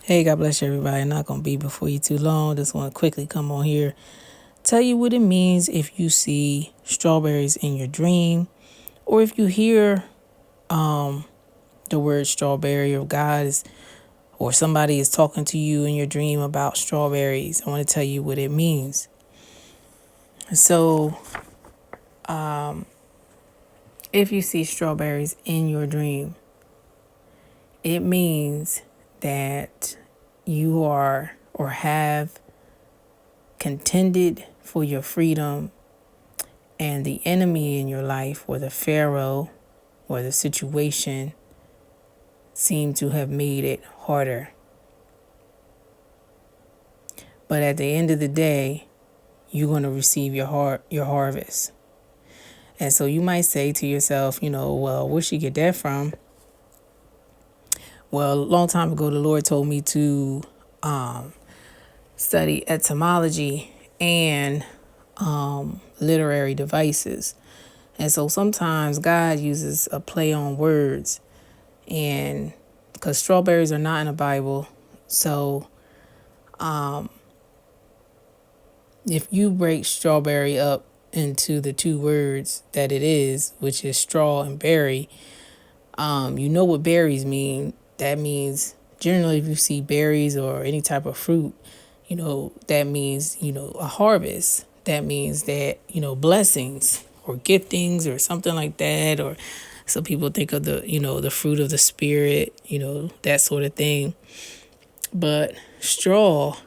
Hey, God bless you, everybody. I'm not going to be before you too long. Just want to quickly come on here, tell you what it means if you see strawberries in your dream, or if you hear the word strawberry, or God is, or somebody is talking to you in your dream about strawberries. I want to tell you what it means. So, if you see strawberries in your dream, it means that you are or have contended for your freedom, and the enemy in your life, or the Pharaoh, or the situation, seem to have made it harder. But at the end of the day, you're going to receive your harvest. And so you might say to yourself, well, where should you get that from? Well, a long time ago, the Lord told me to study etymology and literary devices. And so sometimes God uses a play on words, and because strawberries are not in the Bible. So if you break strawberry up into the two words that it is, which is straw and berry, you know what berries mean. That means generally if you see berries or any type of fruit, that means, a harvest. That means that, blessings or giftings or something like that. Or some people think of the fruit of the spirit, that sort of thing. But straw,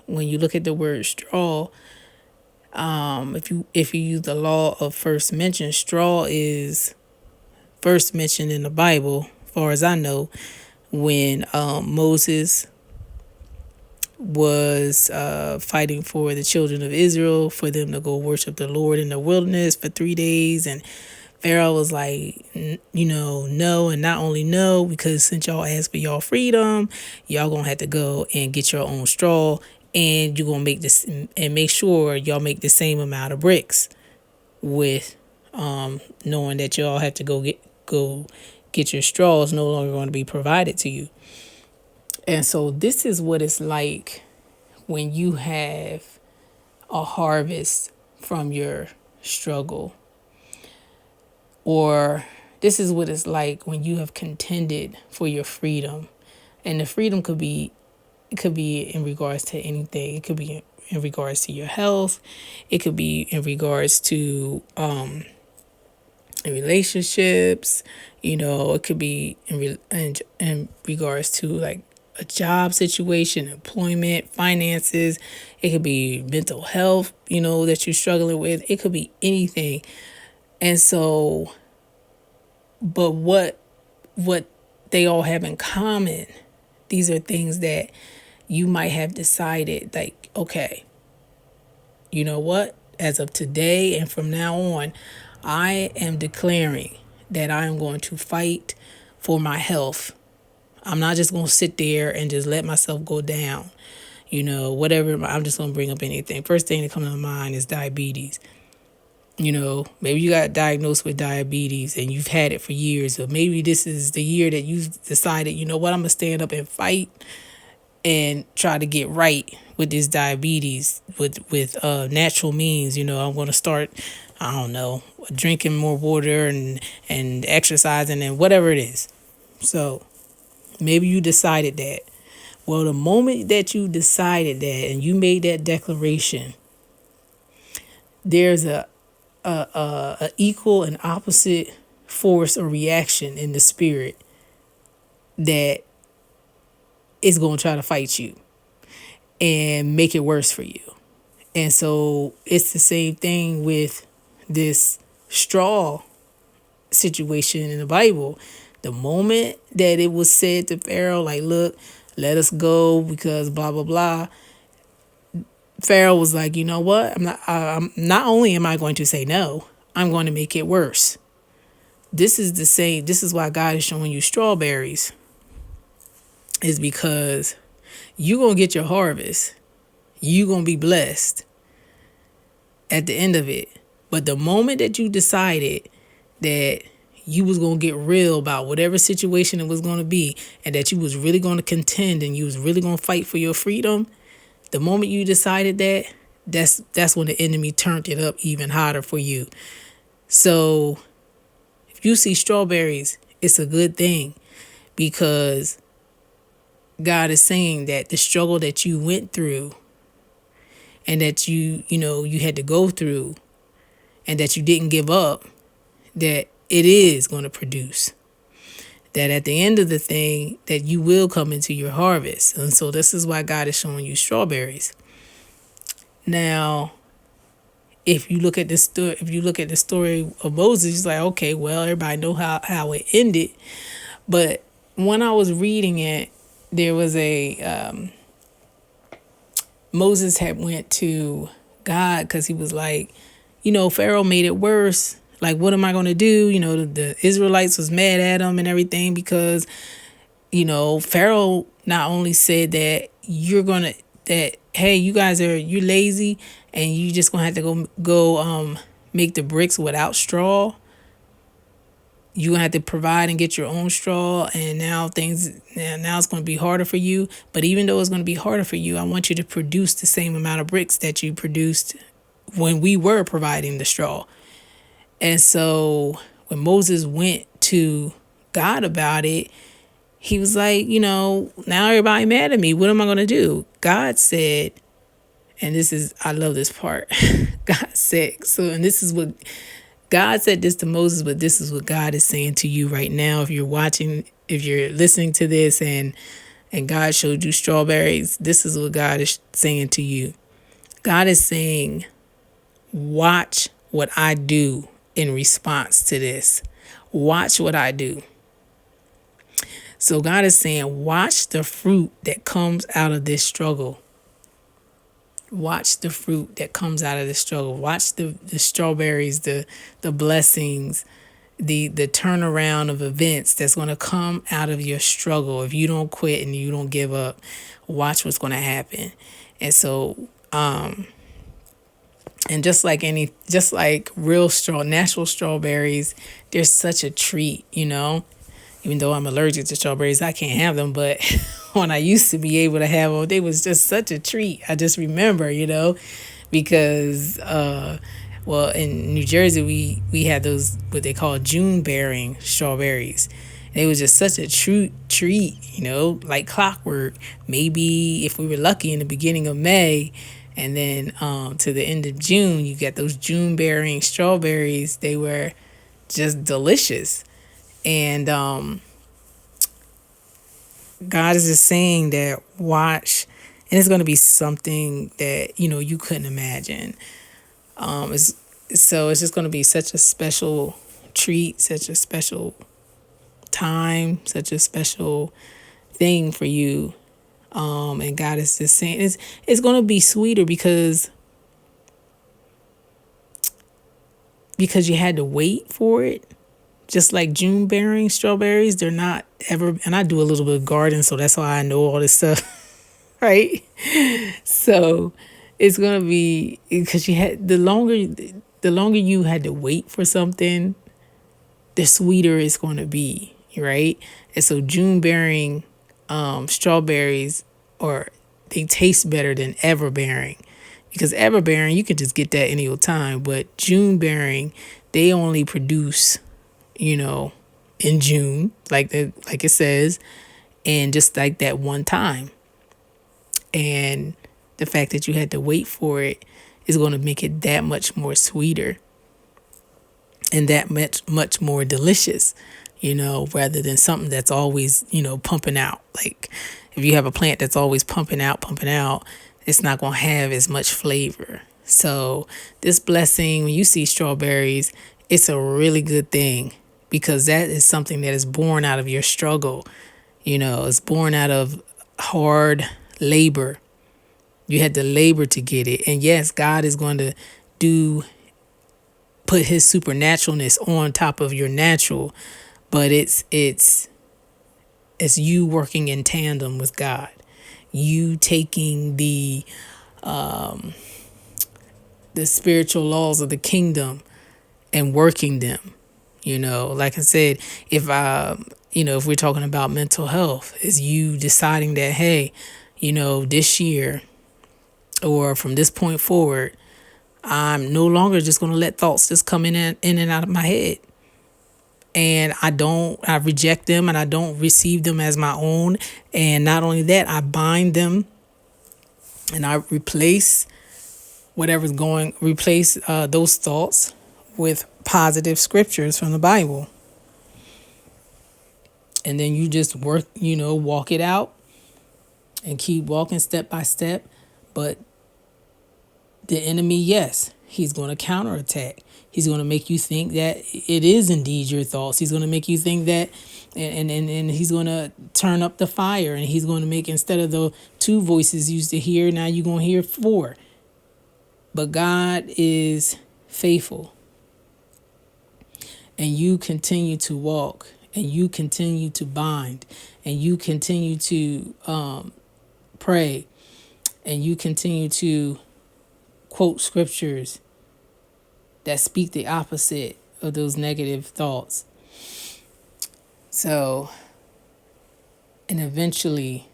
when you look at the word straw, if you use the law of first mention, straw is first mentioned in the Bible, as far as I know, when Moses was fighting for the children of Israel, for them to go worship the Lord in the wilderness for 3 days. And Pharaoh was like, no, and not only no, because since y'all asked for y'all freedom, y'all gonna have to go and get your own straw, and you're gonna make this and make sure y'all make the same amount of bricks, with knowing that y'all have to go get your straws no longer going to be provided to you. And so this is what it's like when you have a harvest from your struggle. Or this is what it's like when you have contended for your freedom. And the freedom could be in regards to anything. It could be in regards to your health. It could be in regards to relationships. It could be in regards to like a job situation, employment, finances. It could be mental health, that you're struggling with. It could be anything. And so, but what they all have in common, these are things that you might have decided, like, okay, you know what? As of today and from now on, I am declaring that I am going to fight for my health. I'm not just going to sit there and just let myself go down. Whatever. I'm just going to bring up anything. First thing that comes to mind is diabetes. Maybe you got diagnosed with diabetes and you've had it for years, or maybe this is the year that you've decided, I'm going to stand up and fight and try to get right with this diabetes with natural means. I'm going to start, I don't know, drinking more water and exercising and whatever it is. So maybe you decided that. Well, the moment that you decided that and you made that declaration, there's a equal and opposite force or reaction in the spirit that is going to try to fight you and make it worse for you. And so it's the same thing with this straw situation in the Bible. The moment that it was said to Pharaoh, like, look, let us go because blah, blah, blah. Pharaoh was like, you know what? Not only am I going to say no, I'm going to make it worse. This is the same. This is why God is showing you strawberries, is because you're going to get your harvest. You're going to be blessed at the end of it. But the moment that you decided that you was going to get real about whatever situation it was going to be, and that you was really going to contend and you was really going to fight for your freedom, the moment you decided that, that's when the enemy turned it up even hotter for you. So if you see strawberries, it's a good thing, because God is saying that the struggle that you went through and that you had to go through and that you didn't give up, that it is going to produce. That at the end of the thing, that you will come into your harvest. And so this is why God is showing you strawberries. Now, if you look at the story of Moses, it's like, okay, well, everybody know how it ended. But when I was reading it, there was Moses had went to God because he was like, Pharaoh made it worse. Like, what am I going to do? The Israelites was mad at him and everything because, Pharaoh not only said that hey, you're lazy and you just going to have to go make the bricks without straw. You're going to have to provide and get your own straw. And now it's going to be harder for you. But even though it's going to be harder for you, I want you to produce the same amount of bricks that you produced when we were providing the straw. And so when Moses went to God about it, he was like, now everybody mad at me. What am I going to do? God said, and I love this part. God said, and this is what God said this to Moses, but this is what God is saying to you right now. If you're listening to this and God showed you strawberries, this is what God is saying to you. God is saying, watch what I do in response to this. Watch what I do. So God is saying, watch the fruit that comes out of this struggle. Watch the fruit that comes out of the struggle. Watch the strawberries, the blessings, the turnaround of events that's going to come out of your struggle. If you don't quit and you don't give up, watch what's going to happen. And so, and just like real natural strawberries, they're such a treat, Even though I'm allergic to strawberries, I can't have them. But when I used to be able to have them, they was just such a treat. I just remember, because, in New Jersey, we had those, what they call June bearing strawberries. And it was just such a treat, like clockwork. Maybe if we were lucky in the beginning of May, and then to the end of June, you get those June bearing strawberries. They were just delicious. And God is just saying that watch, and it's going to be something that, you couldn't imagine. It's just going to be such a special treat, such a special time, such a special thing for you. And God is just saying it's going to be sweeter because you had to wait for it. Just like June bearing strawberries, they're not ever, and I do a little bit of garden, so that's why I know all this stuff, right? So it's going to be, because the longer you had to wait for something, the sweeter it's going to be, right? And so June bearing strawberries, they taste better than ever bearing, because ever bearing, you can just get that any old time, but June bearing, they only produce, in June, like it says, and just like that one time. And the fact that you had to wait for it is going to make it that much more sweeter and that much more delicious, rather than something that's always, pumping out. Like if you have a plant that's always pumping out, it's not going to have as much flavor. So this blessing, when you see strawberries, it's a really good thing, because that is something that is born out of your struggle. It's born out of hard labor. You had to labor to get it. And yes, God is going to put his supernaturalness on top of your natural, but it's you working in tandem with God. You taking the spiritual laws of the kingdom and working them. Like I said, if if we're talking about mental health, is you deciding that, hey, this year or from this point forward, I'm no longer just going to let thoughts just come in and out of my head. And I reject them and I don't receive them as my own. And not only that, I bind them and I replace those thoughts with positive scriptures from the Bible. And then you just walk it out and keep walking step by step. But the enemy, yes, he's going to counterattack. He's going to make you think that it is indeed your thoughts. He's going to make you think that, and he's going to turn up the fire, and he's going to make, instead of the two voices you used to hear, now you're going to hear four. But God is faithful. And you continue to walk, and you continue to bind, and you continue to pray, and you continue to quote scriptures that speak the opposite of those negative thoughts. So, and eventually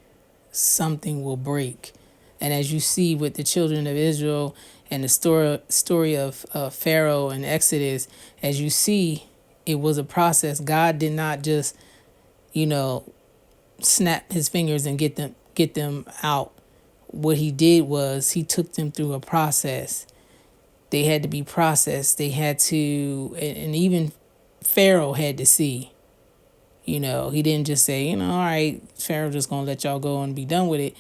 something will break. And as you see with the children of Israel and the story of Pharaoh and Exodus, as you see, it was a process. God did not just, snap his fingers and get them out. What he did was he took them through a process. They had to be processed. They had to, and even Pharaoh had to see. He didn't just say, all right, Pharaoh just gonna let y'all go and be done with it.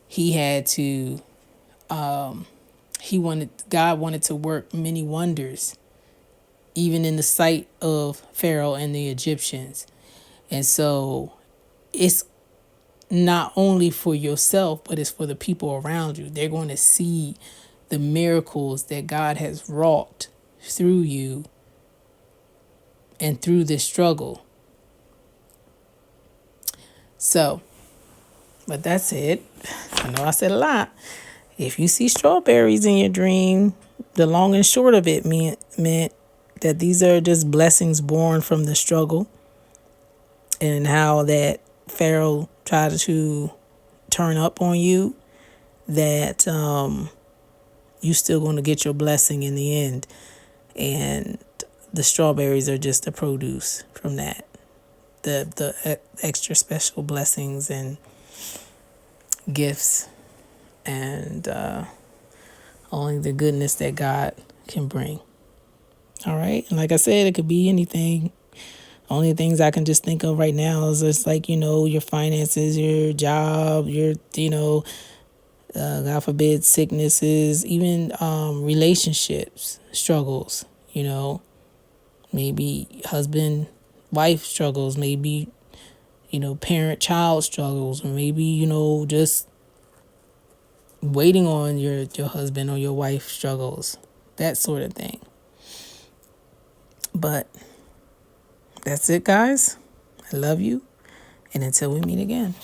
He had to. God wanted to work many wonders, even in the sight of Pharaoh and the Egyptians, and so it's not only for yourself, but it's for the people around you. They're going to see the miracles that God has wrought through you and through this struggle. So, but that's it. I know I said a lot. If you see strawberries in your dream, the long and short of it meant that these are just blessings born from the struggle, and how that Pharaoh tried to turn up on you, that you still going to get your blessing in the end. And the strawberries are just the produce from that. The extra special blessings and gifts and only the goodness that God can bring. All right. And like I said, it could be anything. Only things I can just think of right now is just like, your finances, your job, your, God forbid, sicknesses, even relationships, struggles, maybe husband, wife struggles, maybe, parent, child struggles, or maybe, just waiting on your husband or your wife struggles, that sort of thing. But that's it, guys. I love you. And until we meet again.